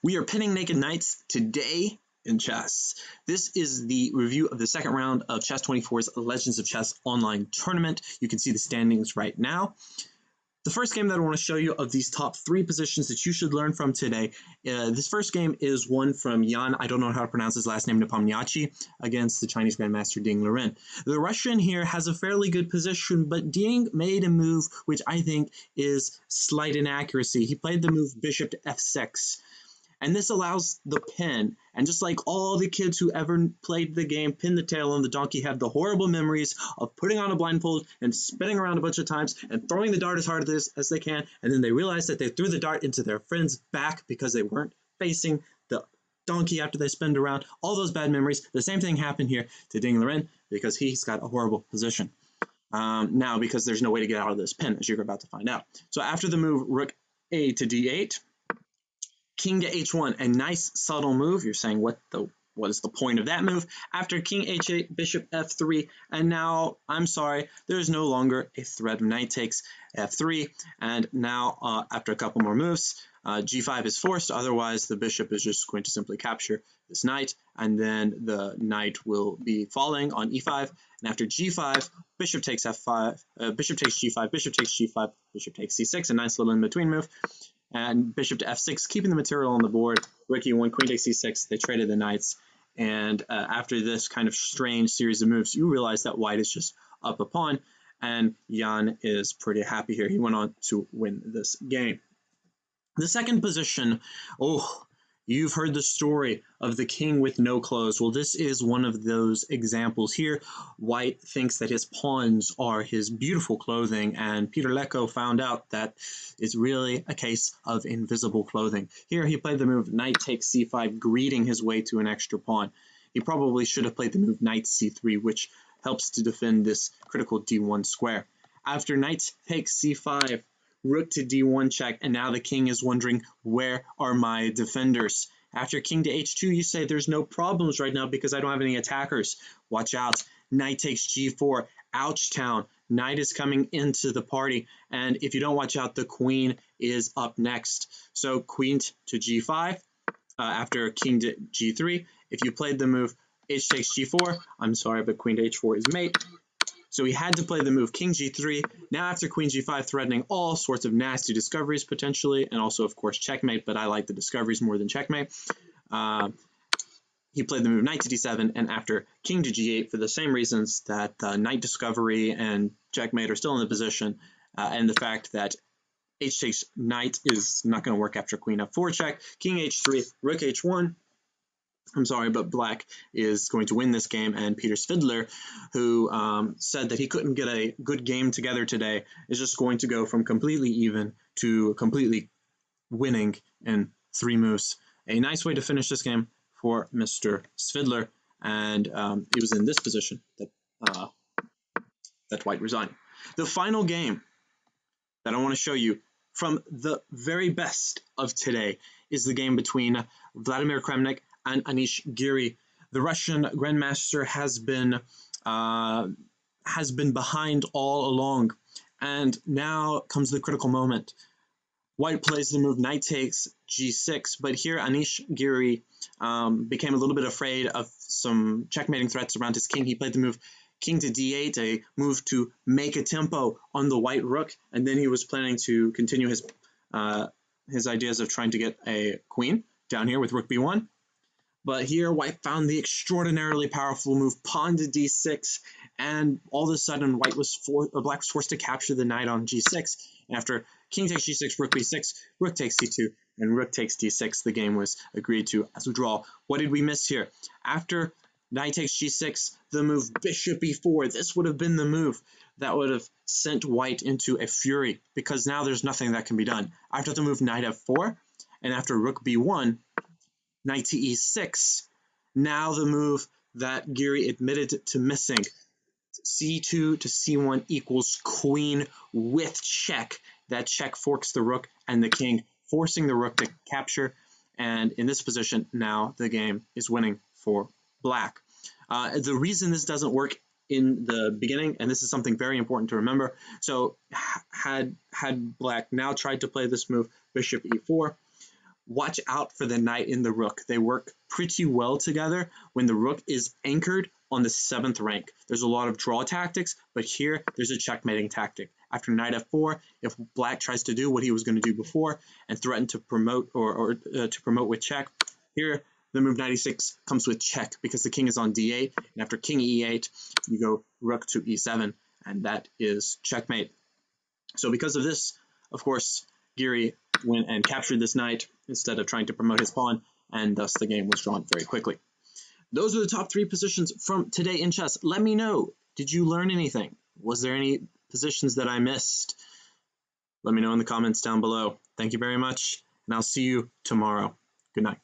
We are pinning naked knights today in chess. This is the review of the second round of Chess24's Legends of Chess online tournament. You can see the standings right now. The first game that I want to show you of these top 3 positions that you should learn from today, this first game is one from Jan, I don't know how to pronounce his last name, Nepomniachtchi, against the Chinese Grandmaster Ding Liren. The Russian here has a fairly good position, but Ding made a move which I think is slight inaccuracy. He played the move bishop to f6. And this allows the pin. And just like all the kids who ever played the game Pin the Tail on the Donkey have the horrible memories of putting on a blindfold and spinning around a bunch of times and throwing the dart as hard as they can, and then they realize that they threw the dart into their friend's back because they weren't facing the donkey after they spinned around. All those bad memories. The same thing happened here to Ding Liren because he's got a horrible position. Now, because there's no way to get out of this pin, as you're about to find out. So after the move Rook A to D8, King to H1, a nice subtle move. You're saying, what is the point of that move? After King H8, Bishop F3, and now, I'm sorry, there's no longer a threat of knight takes F3, and now, after a couple more moves, G5 is forced, otherwise the bishop is just going to simply capture this knight, and then the knight will be falling on E5, and after G5, bishop takes F5, bishop takes G5, bishop takes G5, bishop takes C6, a nice little in-between move. And bishop to f6, keeping the material on the board. Rook e1, queen takes c6. They traded the knights. And after this kind of strange series of moves, you realize that white is just up a pawn. And Jan is pretty happy here. He went on to win this game. The second position, you've heard the story of the king with no clothes. Well, this is one of those examples here. White thinks that his pawns are his beautiful clothing, and Peter Leko found out that it's really a case of invisible clothing. Here he played the move knight takes c5, greeting his way to an extra pawn. He probably should have played the move knight c3, which helps to defend this critical d1 square. After knight takes c5, Rook to d1 check, and now the king is wondering, where are my defenders? After king to h2, you say there's no problems right now because I don't have any attackers. Watch out. Knight takes g4. Ouch town. Knight is coming into the party, and if you don't watch out, the queen is up next. So queen to g5, after king to g3. If you played the move h takes g4, I'm sorry, but queen to h4 is mate. So he had to play the move king g3. Now after queen g5, threatening all sorts of nasty discoveries potentially, and also, of course, checkmate, but I like the discoveries more than checkmate. He played the move knight to d7, and after king to g8, for the same reasons that knight discovery and checkmate are still in the position, and the fact that h takes knight is not going to work after queen f4 check, king h3, rook h1, I'm sorry, but black is going to win this game, and Peter Svidler, who said that he couldn't get a good game together today, is just going to go from completely even to completely winning in 3 moves. A nice way to finish this game for Mr. Svidler, and it was in this position that, that white resigned. The final game that I want to show you from the very best of today is the game between Vladimir Kramnik and Anish Giri. The Russian Grandmaster has been behind all along, and now comes the critical moment. White plays the move knight takes g6, but here Anish Giri became a little bit afraid of some checkmating threats around his king. He played the move king to d8, a move to make a tempo on the white rook, and then he was planning to continue his ideas of trying to get a queen down here with rook b1. But here, white found the extraordinarily powerful move pawn to d6, and all of a sudden, black was forced to capture the knight on g6. And after king takes g6, rook b6, rook takes c2, and rook takes d6, the game was agreed to as a draw. What did we miss here? After knight takes g6, the move bishop e4. This would have been the move that would have sent white into a fury, because now there's nothing that can be done. After the move knight f4, and after rook b1, knight to e6, now the move that Giri admitted to missing. c2 to c1 equals queen with check. That check forks the rook and the king, forcing the rook to capture. And in this position, now the game is winning for black. The reason this doesn't work in the beginning, and this is something very important to remember, so had black now tried to play this move, bishop e4, watch out for the knight and the rook. They work pretty well together when the rook is anchored on the 7th rank. There's a lot of draw tactics, but here there's a checkmating tactic. After knight f4, if black tries to do what he was going to do before and threaten to promote to promote with check, here the move knight e6 comes with check because the king is on d8, and after king e8, you go rook to e7, and that is checkmate. So because of this, of course, Giri went and captured this knight instead of trying to promote his pawn, and thus the game was drawn very quickly. Those are the top 3 positions from today in chess. Let me know, did you learn anything? Was there any positions that I missed? Let me know in the comments down below. Thank you very much, and I'll see you tomorrow. Good night.